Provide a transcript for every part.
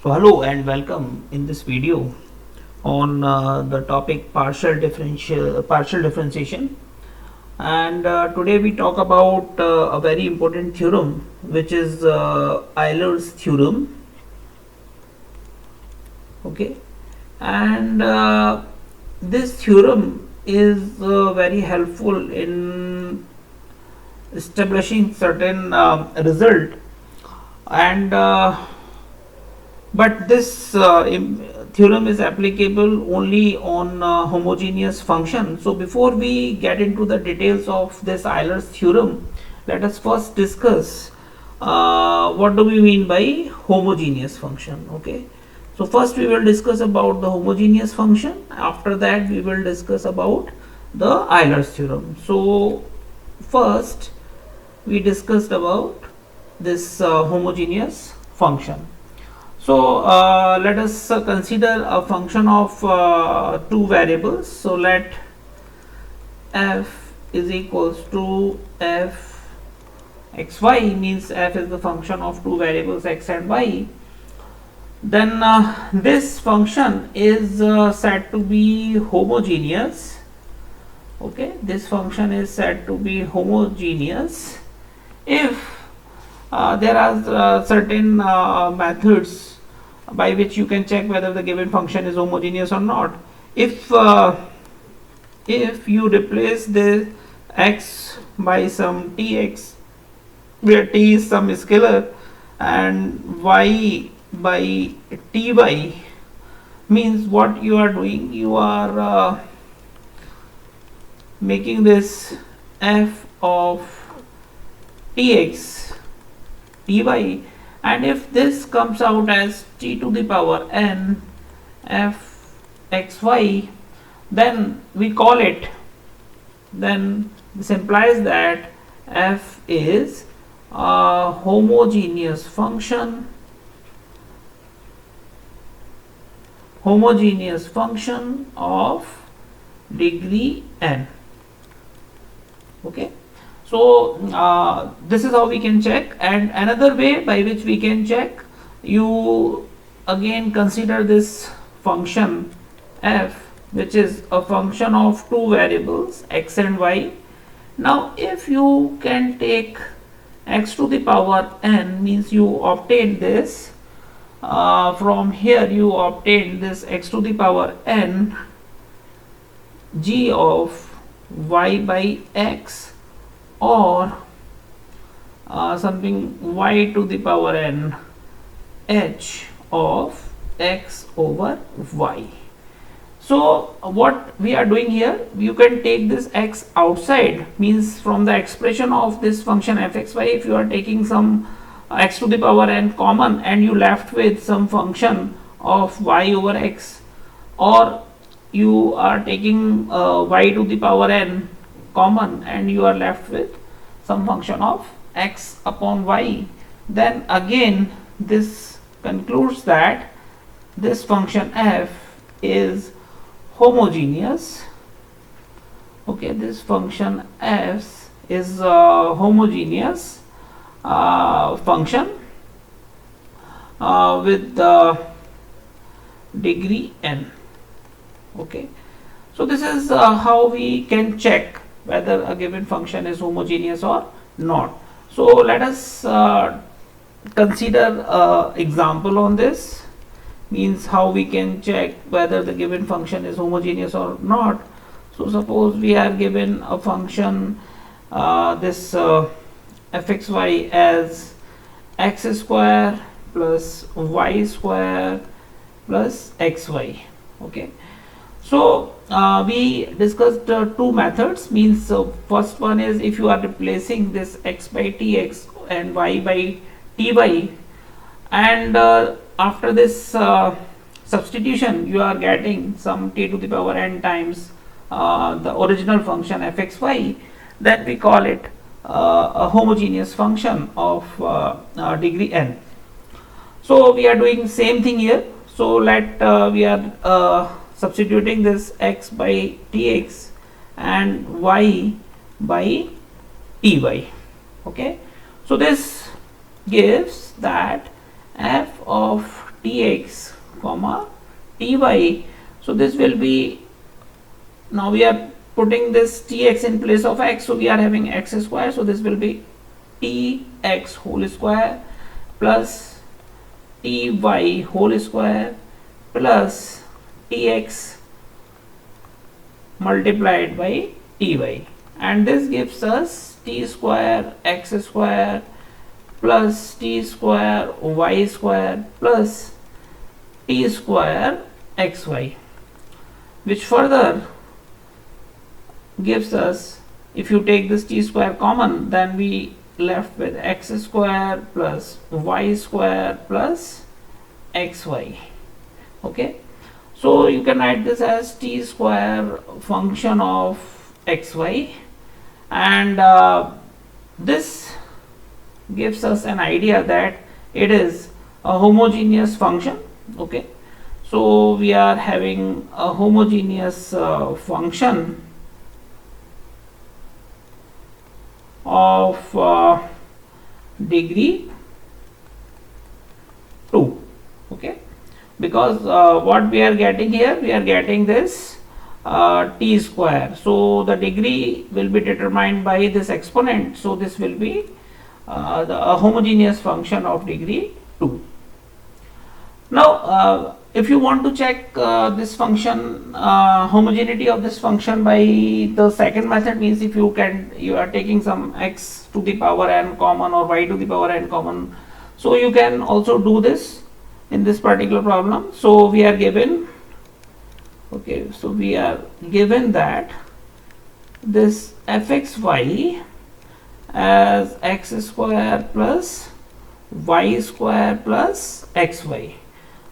So hello and welcome in this video on the topic partial differentiation, and today we talk about a very important theorem, which is Euler's theorem. Okay, and this theorem is very helpful in establishing certain result, and but this theorem is applicable only on homogeneous function. So before we get into the details of this Euler's theorem, let us first discuss what do we mean by homogeneous function. Okay, so first we will discuss about the homogeneous function. After that we will discuss about the Euler's theorem. So first we discussed about this homogeneous function. So let us consider a function of two variables. So let f is equals to f xy, means f is the function of two variables x and y. Then this function is said to be homogeneous. Okay, this function is said to be homogeneous if there are certain methods by which you can check whether the given function is homogeneous or not. If you replace the x by some tx, where t is some scalar, and y by ty, means what you are doing, you are making this f of tx ty, and if this comes out as t to the power n f xy, then we call it, then this implies that f is a homogeneous function of degree n. Okay, so this is how we can check. And another way by which we can check, you again consider this function f, which is a function of two variables x and y. Now if you can take x to the power n, means you obtain this from here, you obtain this x to the power n g of y by x, or something y to the power n h of x over y. So what we are doing here, you can take this x outside, means from the expression of this function fxy, if you are taking some x to the power n common and you left with some function of y over x, or you are taking y to the power n common and you are left with some function of x upon y, then again this concludes that this function f is homogeneous. Okay, this function f is a homogeneous function with the degree n. Okay, so this is how we can check whether a given function is homogeneous or not. So let us consider example on this, means how we can check whether the given function is homogeneous or not. So suppose we are given a function this fxy as x square plus y square plus xy. Okay, so we discussed two methods, means first one is if you are replacing this x by tx and y by ty, and after this substitution you are getting some t to the power n times the original function fxy, then we call it a homogeneous function of degree n. So we are doing same thing here. So let we are substituting this x by tx and y by ty. Okay, so this gives that f of tx comma ty. So this will be, now we are putting this tx in place of x, so we are having x square, so this will be tx whole square plus ty whole square plus tx multiplied by ty, and this gives us t square x square plus t square y square plus t square xy, which further gives us, if you take this t square common, then we left with x square plus y square plus xy. Okay, so you can write this as t square function of xy, and this gives us an idea that it is a homogeneous function. Okay, so we are having a homogeneous function of degree 2. Okay, because what we are getting here, we are getting this t square, so the degree will be determined by this exponent, so this will be a homogeneous function of degree 2. Now if you want to check this function homogeneity of this function by the second method, means if you are taking some x to the power n common or y to the power n common, so you can also do this in this particular problem. So we are given, okay, so we are given that this fxy as x square plus y square plus xy.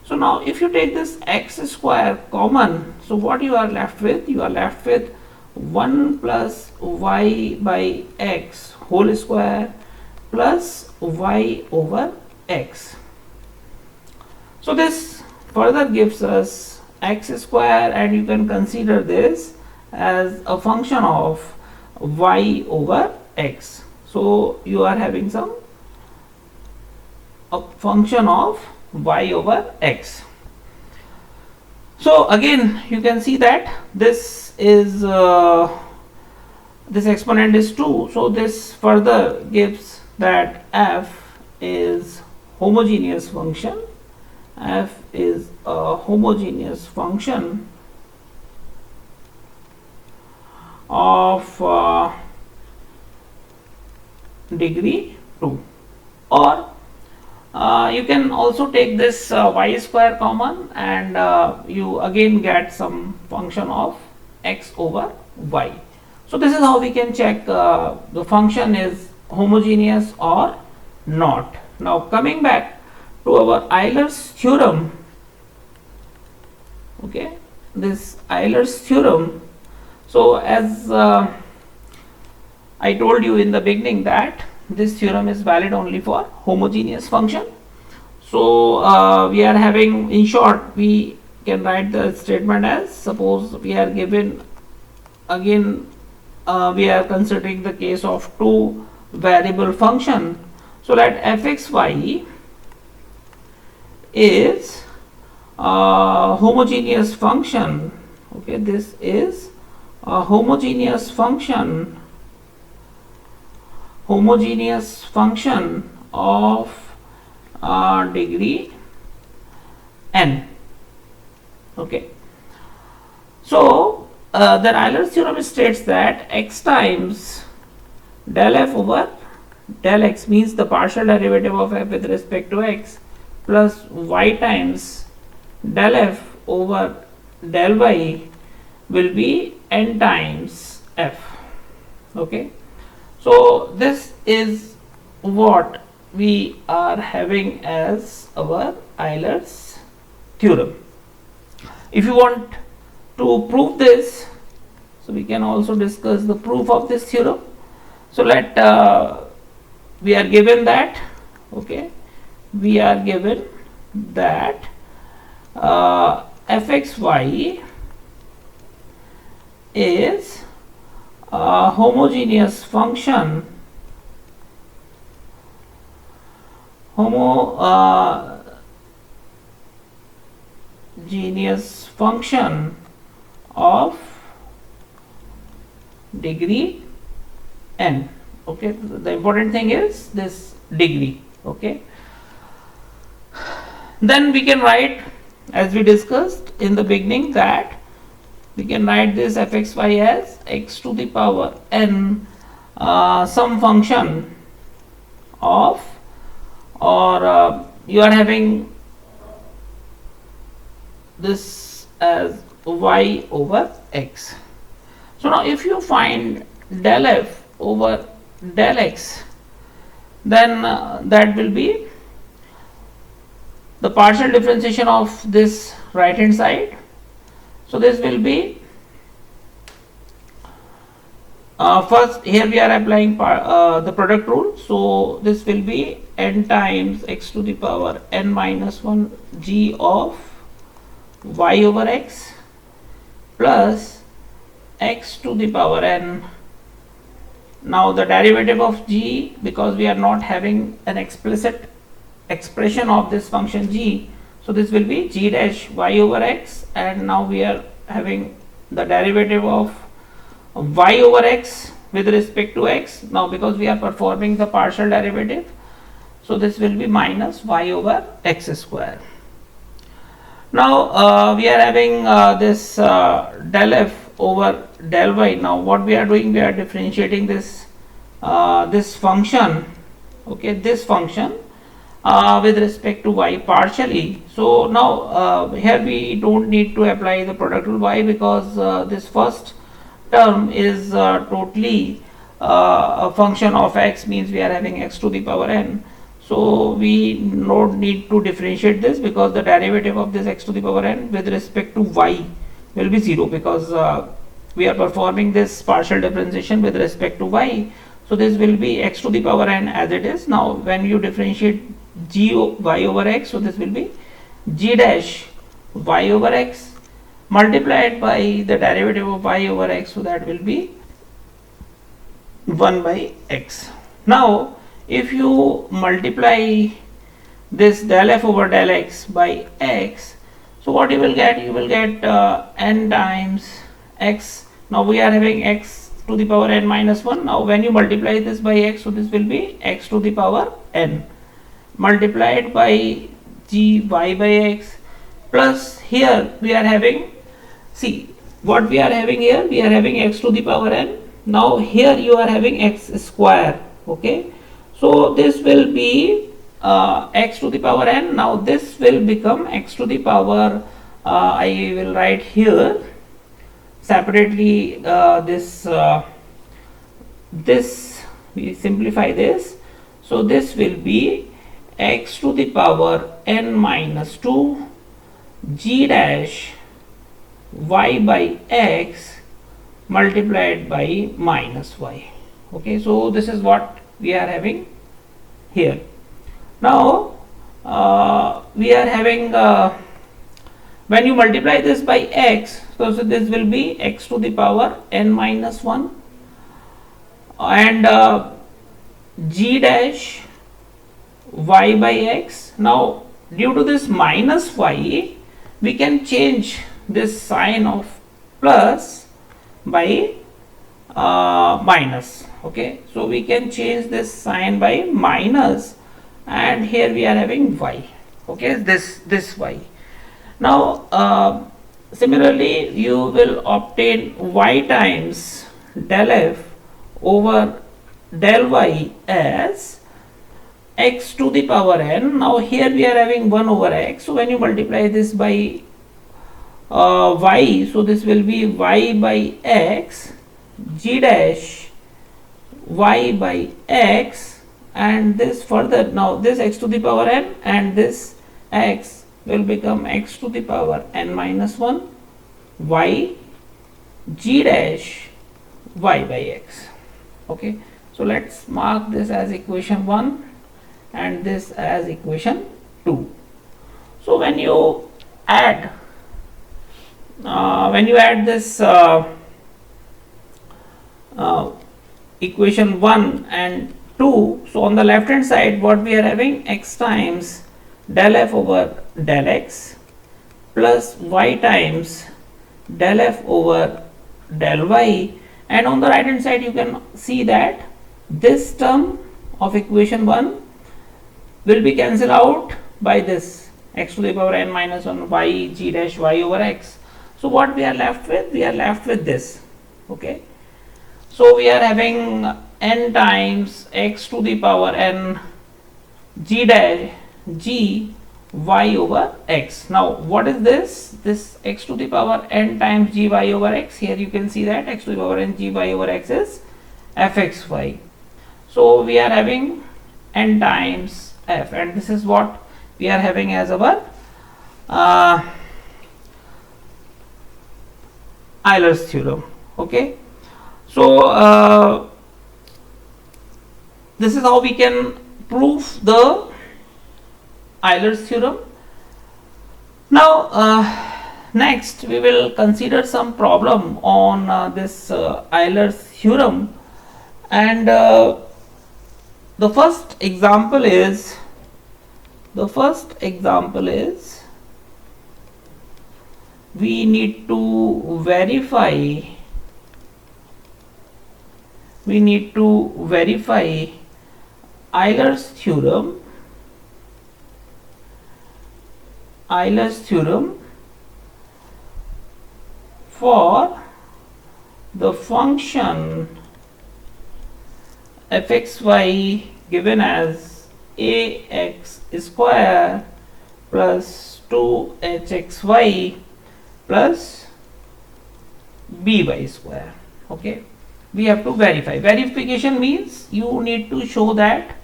So now if you take this x square common, so what you are left with? You are left with 1 plus y by x whole square plus y over x. So this further gives us x square, and you can consider this as a function of y over x. So you are having a function of y over x. So again you can see that this is this exponent is 2, so this further gives that f is homogeneous function. F is a homogeneous function of degree 2, or you can also take this y square common, and you again get some function of x over y. So this is how we can check the function is homogeneous or not. Now coming back to our Euler's theorem, okay, this Euler's theorem. So as I told you in the beginning that this theorem is valid only for homogeneous function. So we are having, in short, we can write the statement as, suppose we are given, again we are considering the case of two variable function. So let fxy is a homogeneous function. Okay, this is a homogeneous function of degree n. Okay, so the Euler's theorem states that x times del f over del x, means the partial derivative of f with respect to x, plus y times del f over del y will be n times f. Okay, so this is what we are having as our Euler's theorem. If you want to prove this, so we can also discuss the proof of this theorem. So let we are given that, okay, we are given that fxy is a homogeneous function homogeneous function of degree n. Okay, the important thing is this degree. Okay, then we can write, as we discussed in the beginning, that we can write this fxy as x to the power n some function of, or you are having this as y over x. So now if you find del f over del x, then that will be the partial differentiation of this right hand side. So this will be first, here we are applying the product rule. So this will be n times x to the power n minus 1 g of y over x plus x to the power n. Now the derivative of g, because we are not having an explicit expression of this function g, so this will be g dash y over x, and now we are having the derivative of y over x with respect to x. Now because we are performing the partial derivative, so this will be minus y over x square. Now we are having this del f over del y. Now what we are doing, we are differentiating this this function, okay, this function with respect to y partially. So now here we don't need to apply the product rule. Why? Because this first term is totally a function of x, means we are having x to the power n. So we don't need to differentiate this, because the derivative of this x to the power n with respect to y will be 0, because we are performing this partial differentiation with respect to y. So this will be x to the power n as it is. Now when you differentiate g y over x, so this will be g dash y over x multiplied by the derivative of y over x, so that will be 1 by x. Now if you multiply this del f over del x by x, so what you will get? You will get n times x. Now we are having x to the power n minus 1. Now when you multiply this by x, so this will be x to the power n multiplied by g y by x, plus here we are having, see what we are having here, we are having x to the power n. Now here you are having x square. Okay, so this will be x to the power n. Now this will become x to the power, I will write here separately this we simplify this. So this will be x to the power n minus 2 g dash y by x multiplied by minus y. Okay, so this is what we are having here. Now we are having when you multiply this by x, so this will be x to the power n minus 1 and g dash y by x. Now due to this minus y, we can change this sign of plus by minus. Okay, so we can change this sign by minus, and here we are having y. Okay, this y. Now similarly you will obtain y times del f over del y as x to the power n. Now here we are having 1 over x, so when you multiply this by y, so this will be y by x g dash y by x, and this further, now this x to the power n and this x will become x to the power n minus 1 y g dash y by x. Okay, so let's mark this as equation 1 and this as equation 2. So when you add this equation 1 and 2, so on the left hand side what we are having, x times del f over del x plus y times del f over del y, and on the right hand side you can see that this term of equation 1 will be cancelled out by this x to the power n minus 1 y g dash y over x. So what we are left with? We are left with this. Okay. So we are having n times x to the power n g dash g y over x. Now what is this? This x to the power n times g y over x. Here you can see that x to the power n g y over x is fxy. So we are having n times f, and this is what we are having as our Euler's theorem. Okay. So this is how we can prove the Euler's theorem. Now next we will consider some problem on this Euler's theorem, and the first example is we need to verify Euler's theorem for the function fxy given as ax square plus 2hxy plus by square. Okay, we have to verify. Verification means you need to show that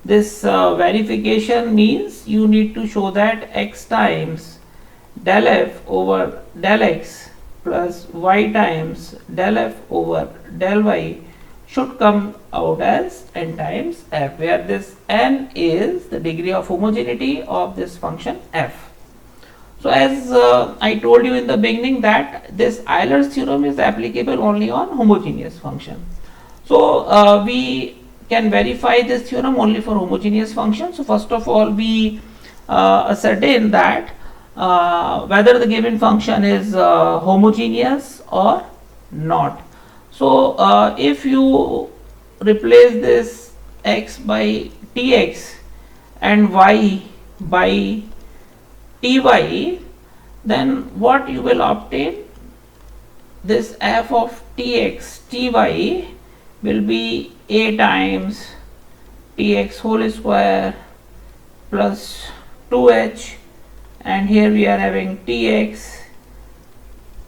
this verification means you need to show that x times del f over del x plus y times del f over del y should come out as n times f, where this n is the degree of homogeneity of this function f. So as I told you in the beginning that this Euler's theorem is applicable only on homogeneous function. So we can verify this theorem only for homogeneous function. So first of all we ascertain that whether the given function is homogeneous or not. So if you replace this x by tx and y by ty, then what you will obtain? This f of tx ty will be a times tx whole square plus 2h, and here we are having tx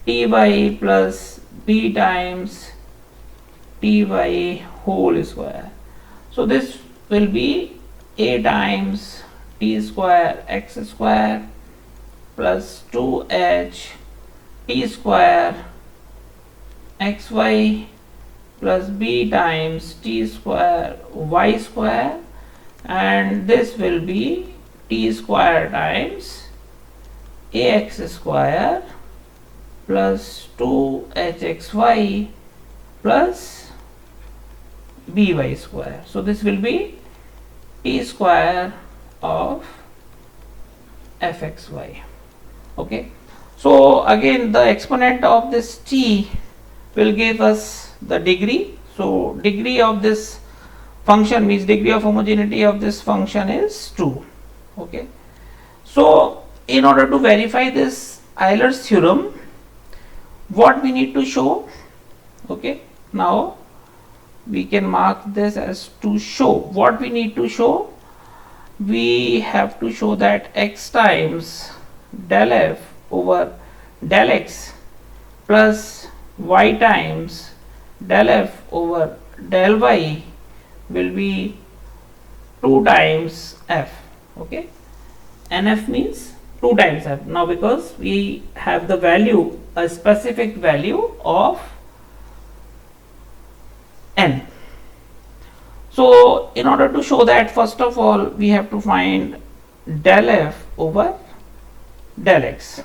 ty plus b times ty whole square. So this will be a times t square x square plus 2h t square xy plus b times t square y square, and this will be t square times ax square plus 2hxy plus by square. So this will be t square of fxy. Okay, so again the exponent of this t will give us the degree. So degree of this function means degree of homogeneity of this function is 2. Okay, so in order to verify this Euler's theorem, what we need to show? Okay, now we can mark this as to show. What we need to show? We have to show that x times del f over del x plus y times del f over del y will be 2 times f. Okay, nf means 2 times f. Now because we have the value, a specific value of n. So in order to show that, first of all we have to find del f over del x.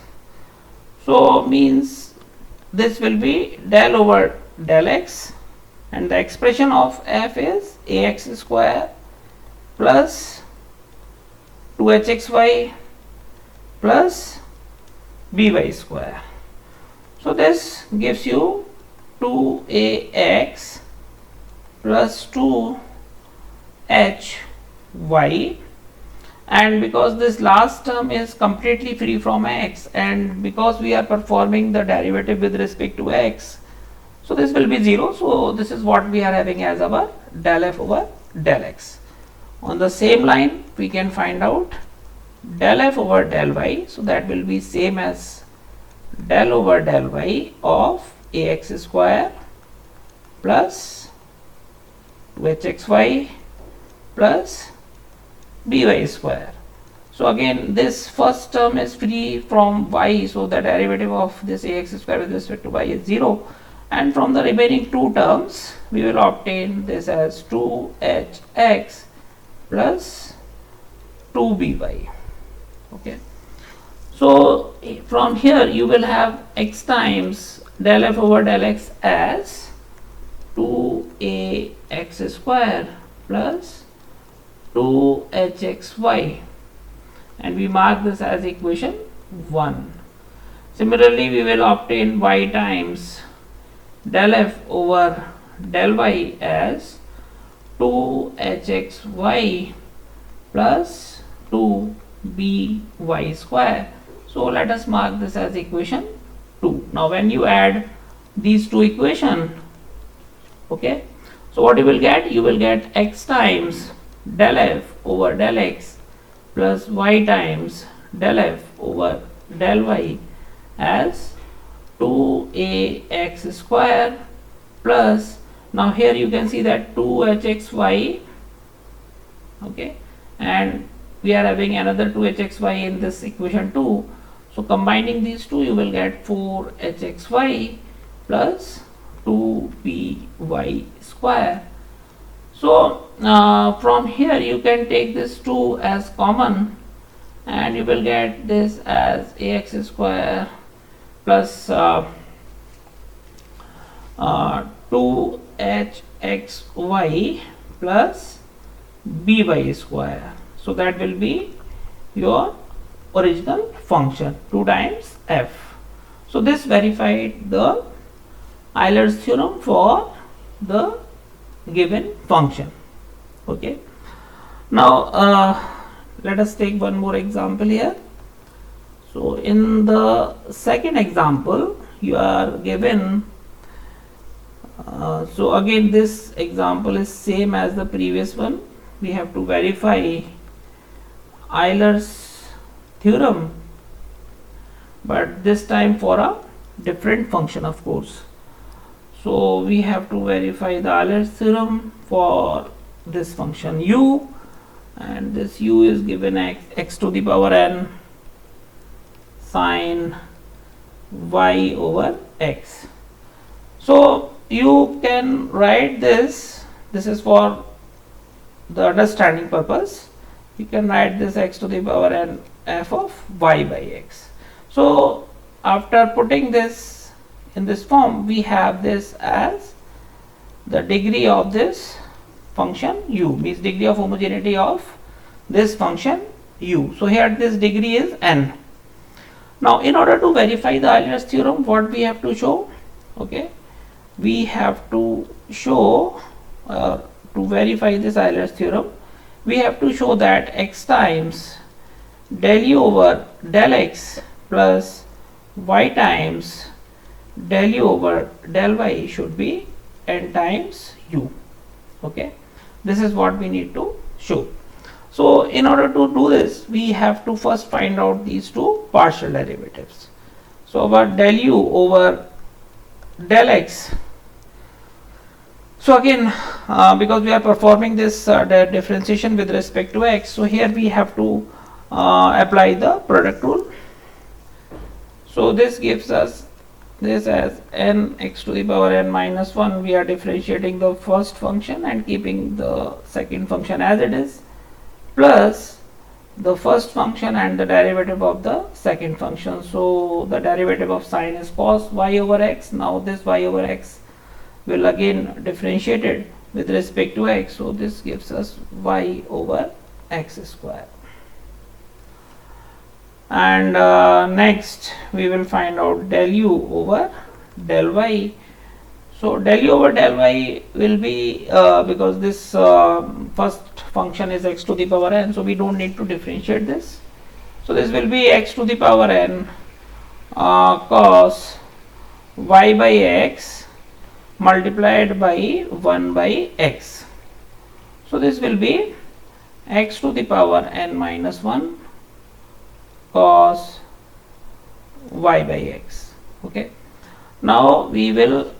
So means this will be del over del x, and the expression of f is ax square plus 2hxy plus by square. So this gives you 2ax plus 2hy, and because this last term is completely free from x, and because we are performing the derivative with respect to x, so this will be 0. So this is what we are having as our del f over del x. On the same line we can find out del f over del y, so that will be same as del over del y of ax square plus 2hxy plus by square. So again this first term is free from y, so the derivative of this ax square with respect to y is 0, and from the remaining two terms we will obtain this as 2hx plus 2by. Okay, so from here you will have x times del f over del x as 2ax square plus 2hxy, and we mark this as equation 1. Similarly we will obtain y times del f over del y as 2hxy plus 2by square. So let us mark this as equation 2. Now when you add these two equations, okay, so what you will get? You will get x times del f over del x plus y times del f over del y as 2ax square plus, now here you can see that 2hxy, okay, and we are having another 2hxy in this equation 2. So combining these two you will get 4hxy plus 2by square. So from here you can take this 2 as common, and you will get this as ax square plus 2hxy plus by square. So that will be your original function 2 times f. So this verified the Euler's theorem for the given function. Okay, now let us take one more example here. So in the second example you are given, so again this example is same as the previous one. We have to verify Euler's theorem, but this time for a different function, of course. So we have to verify the Euler's theorem for this function u, and this u is given x to the power n sine y over x. So you can write this is for the understanding purpose. You can write this x to the power n f of y by x. So after putting this in this form, we have this as the degree of this function u, means degree of homogeneity of this function u. So here this degree is n. Now in order to verify the Euler's theorem, what we have to show? Okay, we have to show to verify this Euler's theorem, we have to show that x times del u over del x plus y times del u over del y should be n times u. Okay, this is what we need to show. So in order to do this, we have to first find out these two partial derivatives. So our del u over del x, so again because we are performing this differentiation with respect to x, so here we have to apply the product rule. So this gives us this as n x to the power n minus 1. We are differentiating the first function and keeping the second function as it is, plus the first function and the derivative of the second function. So the derivative of sine is cos y over x. Now this y over x will again differentiated with respect to x. So this gives us y over x square. and next we will find out del u over del y. So del u over del y will be because this first function is x to the power n, so we don't need to differentiate this. So this will be x to the power n cos y by x multiplied by 1 by x. So this will be x to the power n minus 1 cos y by x. Okay. Now we will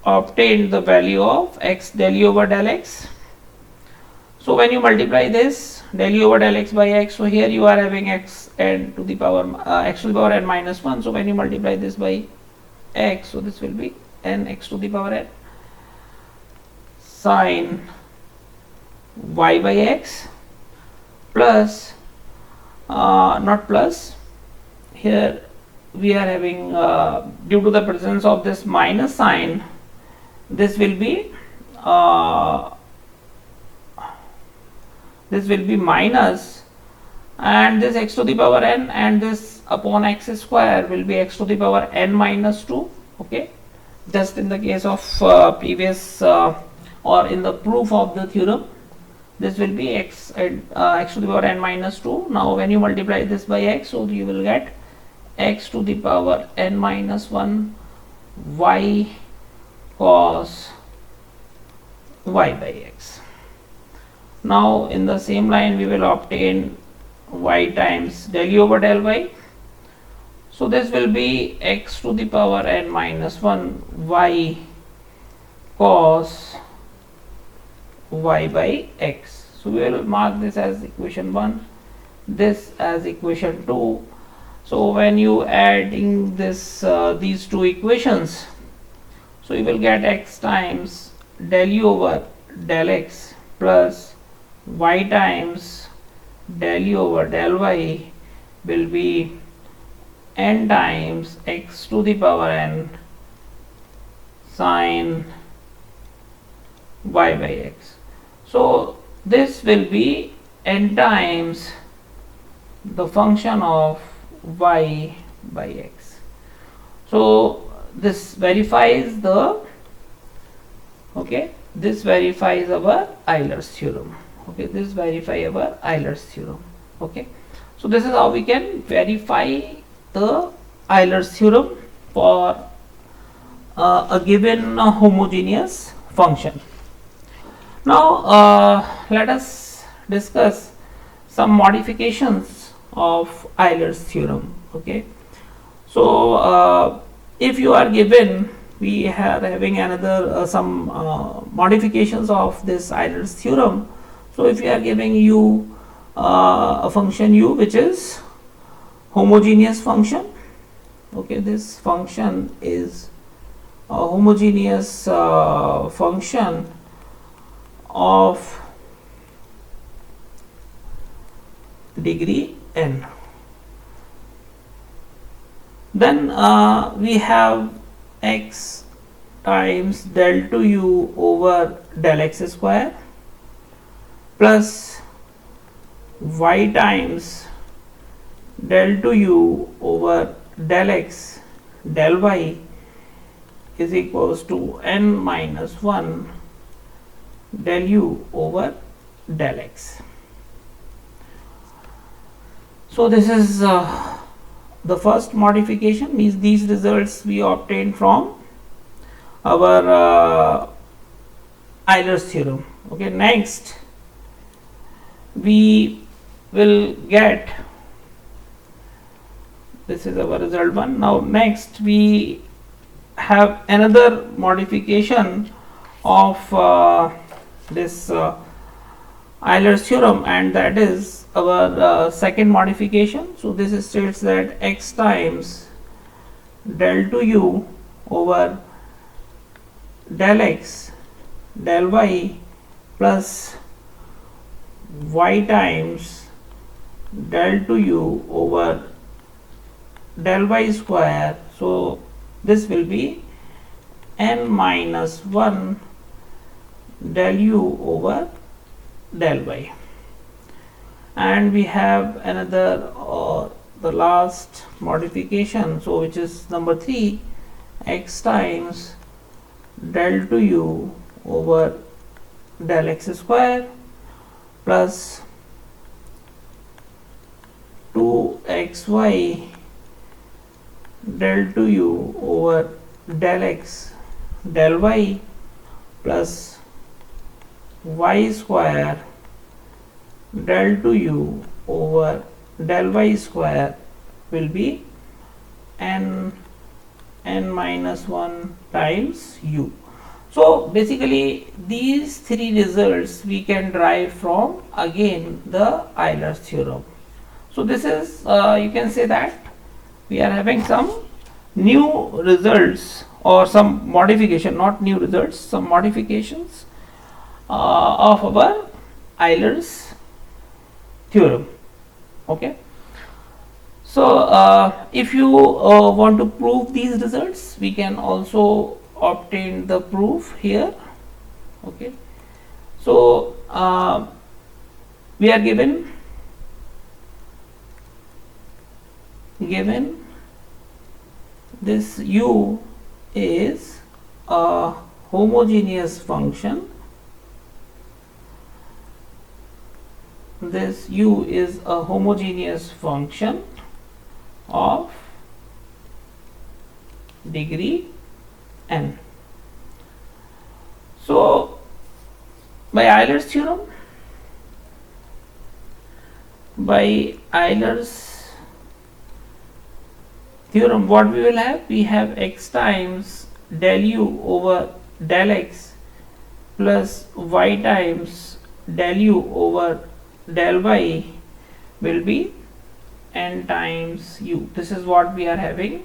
obtain the value of x del u over del x. So when you multiply this del u over del x by x, so here you are having x n to the power x to the power n minus 1. So when you multiply this by x, so this will be n x to the power n sine y by x plus not plus, here we are having due to the presence of this minus sign, this will be minus, and this x to the power n and this upon x square will be x to the power n minus 2. Okay, just in the case of previous or in the proof of the theorem, this will be x x to the power n minus 2. Now when you multiply this by x, so you will get x to the power n minus 1 y cos y by x. Now in the same line we will obtain y times del u over del y. So this will be x to the power n minus 1 y cos y by x. So we will mark this as equation 1, this as equation 2. So when you adding this these two equations, so you will get x times del u over del x plus y times del u over del y will be n times x to the power n sine y by x. So this will be n times the function of y by x. So this verifies the this verifies our Euler's theorem. Okay, this verifies our Euler's theorem. Okay, so this is how we can verify the Euler's theorem for a given homogeneous function. Now let us discuss some modifications of Euler's theorem. Okay, so if you are given, we are having another some modifications of this Euler's theorem. So if you are giving you a function u which is homogeneous function, okay, this function is a homogeneous function of degree n. Then we have x times del to u over del x square plus y times del to u over del x del y is equals to n minus 1 del u over del x. So this is the first modification, means these results we obtained from our Euler's theorem. Okay, next we will get, this is our result 1. Now next we have another modification of this Euler's theorem, and that is our second modification. So this states that x times del to u over del x del y plus y times del to u over del y square. So this will be n minus 1 del u over del y. and we have another the last modification, so which is number 3, x times del to u over del x square plus 2xy del to u over del x del y plus y square del to u over del y square will be n minus 1 times u. So basically these three results we can derive from again the Euler's theorem. So this is you can say that we are having some new results or some modification, not new results, some modifications of our Euler's theorem. Okay. So if you want to prove these results, we can also obtain the proof here. Okay. So we are given this u is a homogeneous function. This u is a homogeneous function of degree n. So by Euler's theorem, what we will have? We have x times del u over del x plus y times del u over del y will be n times u. This is what we are having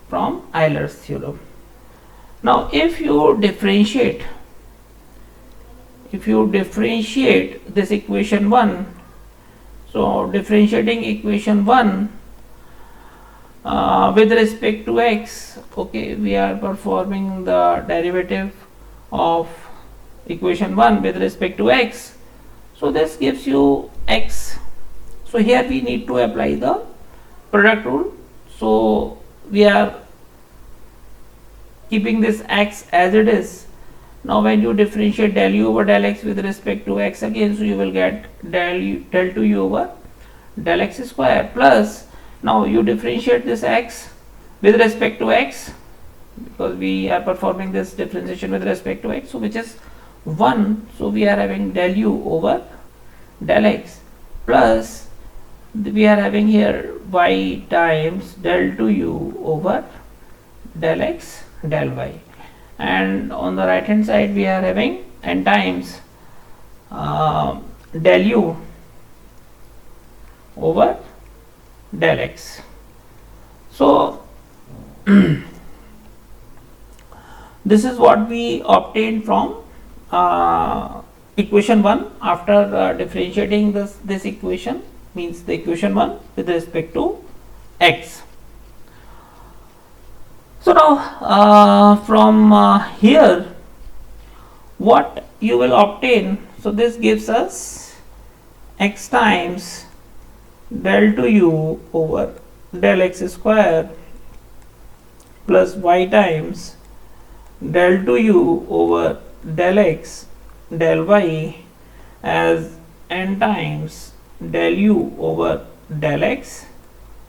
from Euler's theorem. Now if you differentiate this equation 1, so differentiating equation 1 with respect to x, okay, we are performing the derivative of equation 1 with respect to x. So this gives you x. So here we need to apply the product rule. So we are keeping this x as it is. Now when you differentiate del u over del x with respect to x again, so you will get del to u over del x square plus, now you differentiate this x with respect to x, because we are performing this differentiation with respect to x, so which is 1. So we are having del u over del x plus we are having here y times del to u over del x del y, and on the right hand side we are having n times del u over del x. So this is what we obtained from equation 1 after differentiating this equation, means the equation 1 with respect to x. So now from here what you will obtain, so this gives us x times del to u over del x square plus y times del to u over del x del y as n times del u over del x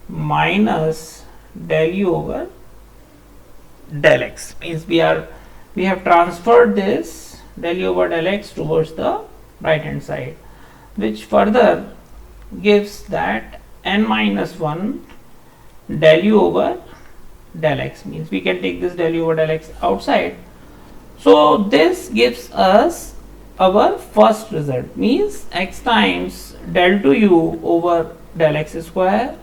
minus del u over del x, means we have transferred this del u over del x towards the right hand side, which further gives that n minus 1 del u over del x, means we can take this del u over del x outside. So this gives us our first result, means x times del to u over del x square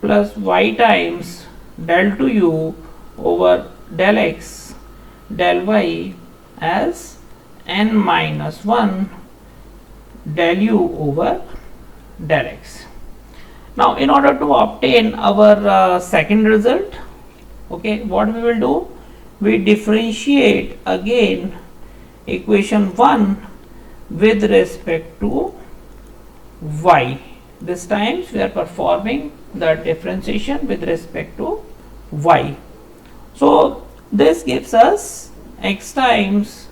plus y times del to u over del x del y as n minus 1 del u over del x. Now in order to obtain our second result, okay, what we will do, we differentiate again equation 1 with respect to y, this times we are performing the differentiation with respect to y. So this gives us x times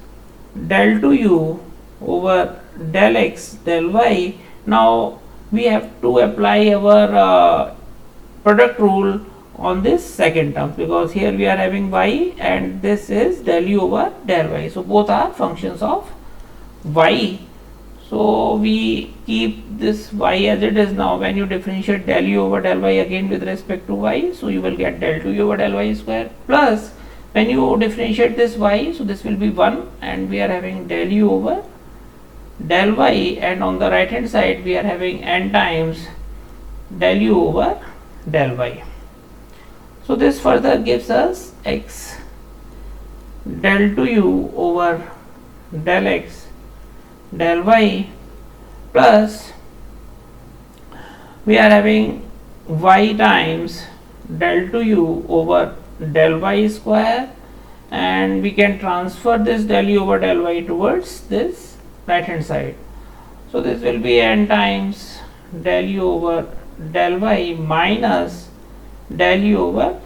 del to u over del x del y. Now we have to apply our product rule on this second term, because here we are having y and this is del u over del y. So both are functions of y. So we keep this y as it is. Now when you differentiate del u over del y again with respect to y, so you will get del 2u over del y square, plus when you differentiate this y, so this will be 1 and we are having del u over del y, and on the right hand side we are having n times del u over del y. So this further gives us x del to u over del x del y, plus we are having y times del to u over del y square, and we can transfer this del u over del y towards this right hand side. So this will be n times del u over del y minus del u over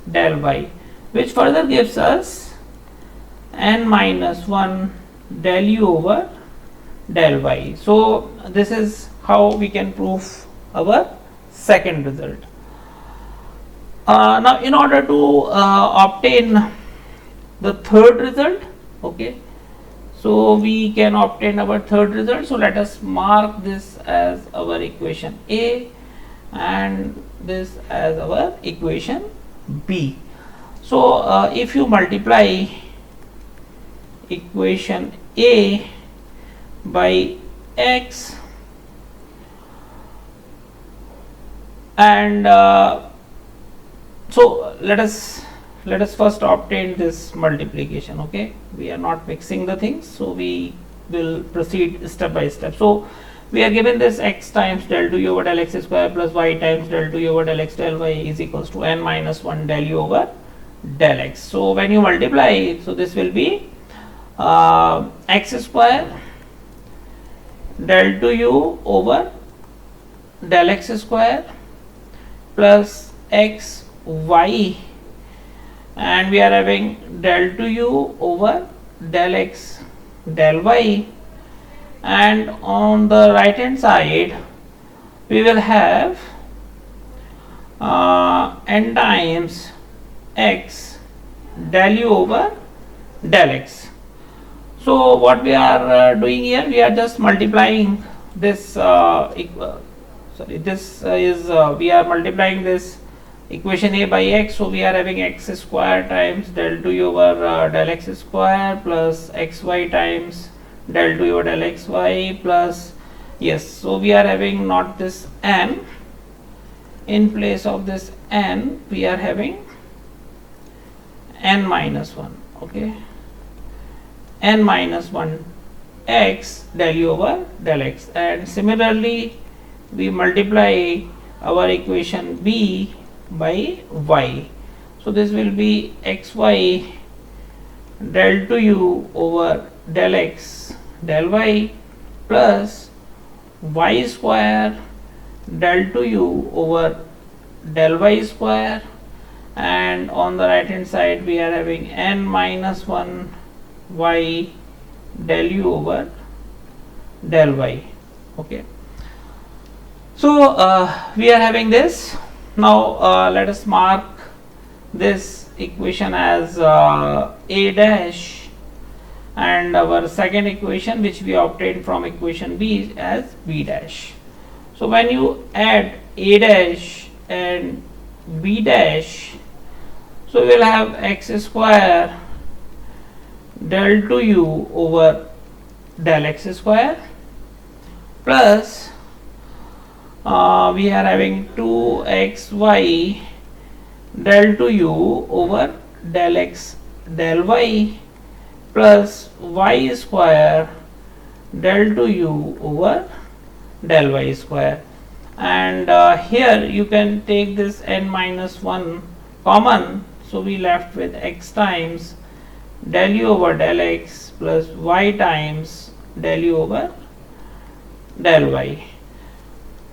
del y, which further gives us n minus 1 del u over del y. So this is how we can prove our second result. Now in order to obtain the third result, okay, so we can obtain our third result. So let us mark this as our equation A and this as our equation B. So if you multiply equation A by x and so let us first obtain this multiplication. Okay, we are not mixing the things, so we will proceed step by step. So we are given this x times del 2u over del x square plus y times del 2u over del x del y is equals to n minus 1 del u over del x. So when you multiply, so this will be x square del 2u over del x square plus x y, and we are having del 2u over del x del y, and on the right hand side we will have n times x del u over del x. So what we are doing here, we are just multiplying this we are multiplying this equation A by x. So we are having x square times del 2u over del x square plus xy times del 2u over del xy plus, yes, so we are having not this n, in place of this n we are having n minus 1, okay, n minus 1 x del u over del x, and similarly we multiply our equation B by y. So this will be xy del 2u over del x del y plus y square del 2u over del y square, and on the right hand side we are having n minus 1 y del u over del y. Okay, so we are having this. Now let us mark this equation as a dash, and our second equation which we obtained from equation B as b dash. So when you add a dash and b dash, so we will have x square del 2u over del x square plus we are having 2xy del 2u over del x del y plus y square del 2u over del y square, and here you can take this n minus 1 common, so we left with x times del u over del x plus y times del u over del y.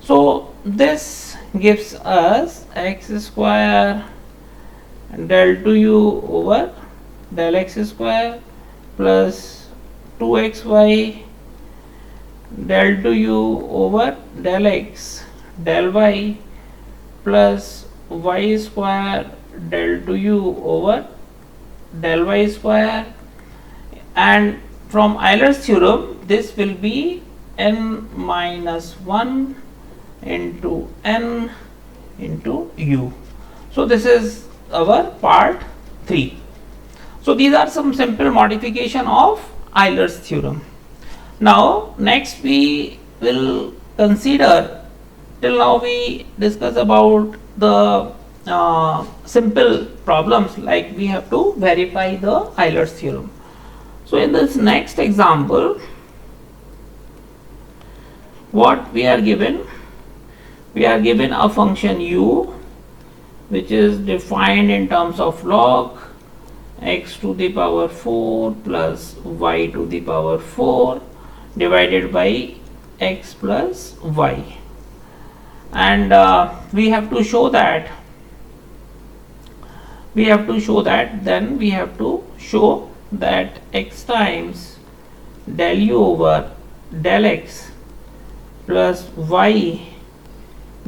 So this gives us x square del 2u over del x square plus 2xy del 2u over del x del y plus y square del 2u over del y square, and from Euler's theorem this will be n minus 1 into n into u. So this is our part 3. So these are some simple modification of Euler's theorem. Now next we will consider, till now we discuss about the simple problems like we have to verify the Euler's theorem. So in this next example, what we are given? We are given a function u which is defined in terms of log x to the power 4 plus y to the power 4 divided by x plus y, and we have to show that then we have to show that x times del u over del x plus y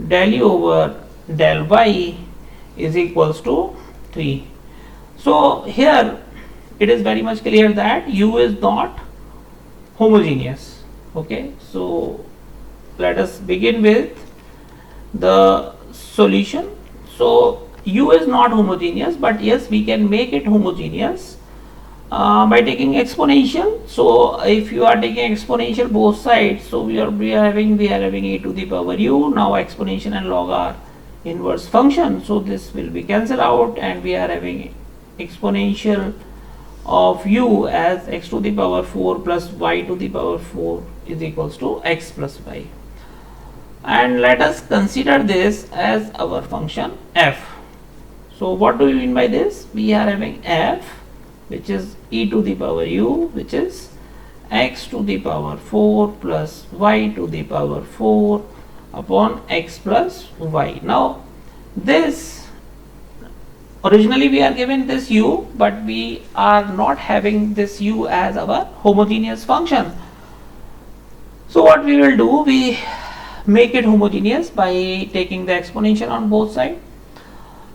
del u over del y is equals to 3. So here it is very much clear that u is not homogeneous. Okay, so let us begin with the solution. So u is not homogeneous, but yes, we can make it homogeneous by taking exponential. So if you are taking exponential both sides, so we are having e to the power u. Now exponential and log are inverse function, so this will be cancelled out, and we are having exponential of u as x to the power 4 plus y to the power 4 is equals to x plus y. And let us consider this as our function f. So what do we mean by this? We are having f which is e to the power u, which is x to the power 4 plus y to the power 4 upon x plus y. Now this, originally we are given this u, but we are not having this u as our homogeneous function. So what we will do, we make it homogeneous by taking the exponential on both sides.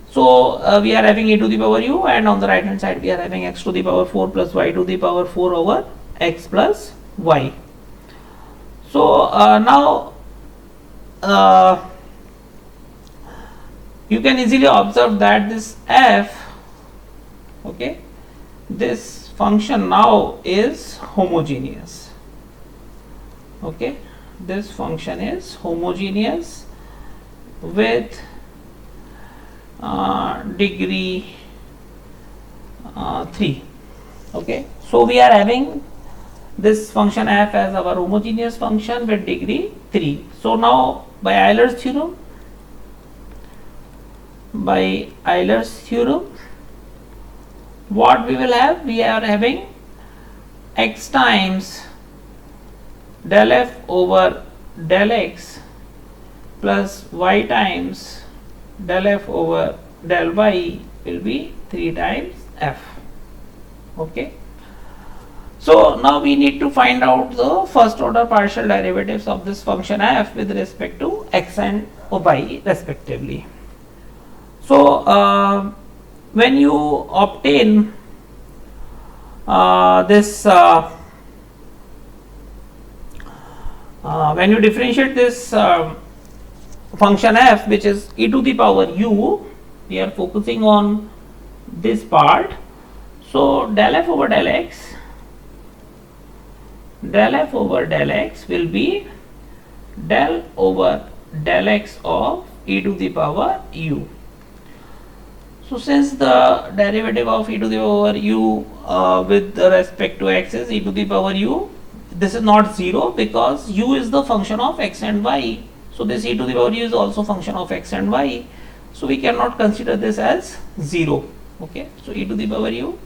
So we are having e to the power u, and on the right hand side we are having x to the power 4 plus y to the power 4 over x plus y. So now you can easily observe that this f, okay, this function now is homogeneous. Okay, this function is homogeneous with degree 3. Okay, so we are having this function f as our homogeneous function with degree 3. So now by Euler's theorem, what we will have? We are having x times del f over del x plus y times del f over del y will be 3 times f. Okay, so now we need to find out the first order partial derivatives of this function f with respect to x and y respectively. So when you obtain this when you differentiate this function f, which is e to the power u, we are focusing on this part. So del f over del x will be del over del x of e to the power u. So since the derivative of e to the power u with respect to x is e to the power u, this is not 0 because u is the function of x and y. So this e to the power u is also function of x and y. So we cannot consider this as 0. Okay, so e to the power u,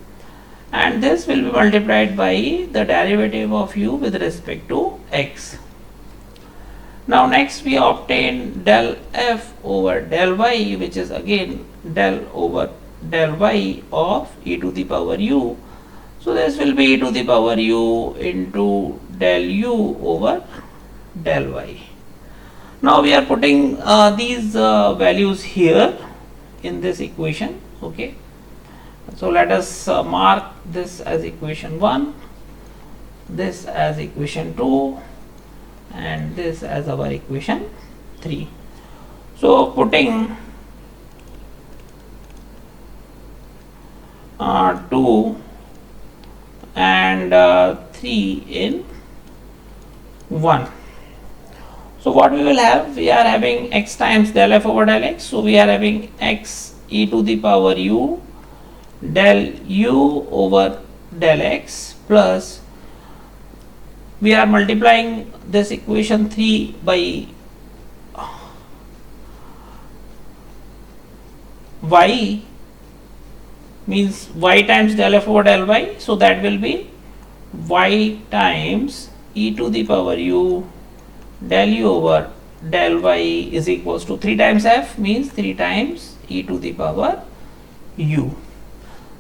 and this will be multiplied by the derivative of u with respect to x. Now next we obtain del f over del y, which is again del over del y of e to the power u. So this will be e to the power u into del u over del y. Now we are putting these values here in this equation. Okay, so let us mark this as equation 1, this as equation 2, and this as our equation 3. So putting 2 and 3 in 1. So what we will have, we are having x times del f over del x. So we are having x e to the power u del u over del x, plus we are multiplying this equation 3 by y, means y times del f over del y. So that will be y times e to the power u del u over del y is equals to 3 times f, means 3 times e to the power u.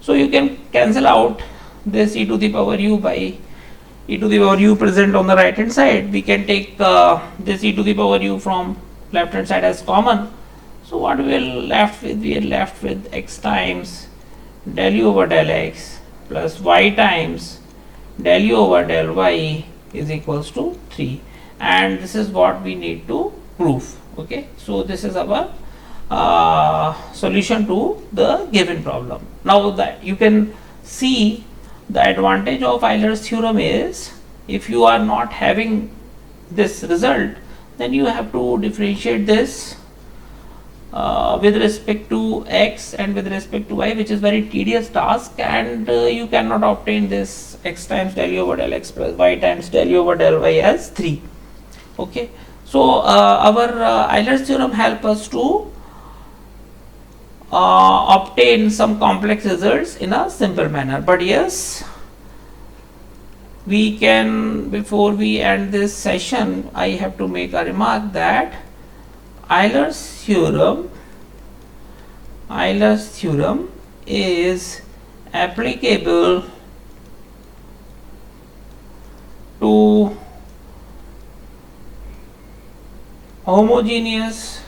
So you can cancel out this e to the power u by e to the power u present on the right hand side. We can take this e to the power u from left hand side as common. So what we will left with, we are left with x times del u over del x plus y times del u over del y is equals to 3, and this is what we need to prove. Okay, so this is our solution to the given problem. Now that you can see, the advantage of Euler's theorem is, if you are not having this result, then you have to differentiate this with respect to x and with respect to y, which is very tedious task, and you cannot obtain this x times del u over del x plus y times del u over del y as 3. Okay, so our Euler's theorem help us to obtain some complex results in a simple manner. But yes, we can, before we end this session, I have to make a remark that Euler's theorem is applicable to homogeneous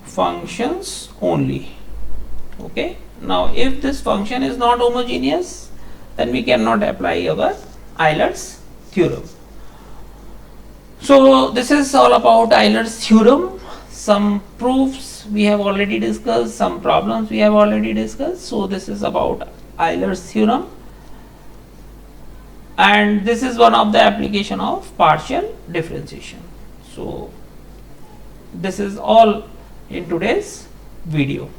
functions only. Okay, now if this function is not homogeneous, then we cannot apply our Euler's theorem. So this is all about Euler's theorem. Some proofs we have already discussed, some problems we have already discussed. So this is about Euler's theorem, and this is one of the application of partial differentiation. So this is all in today's video.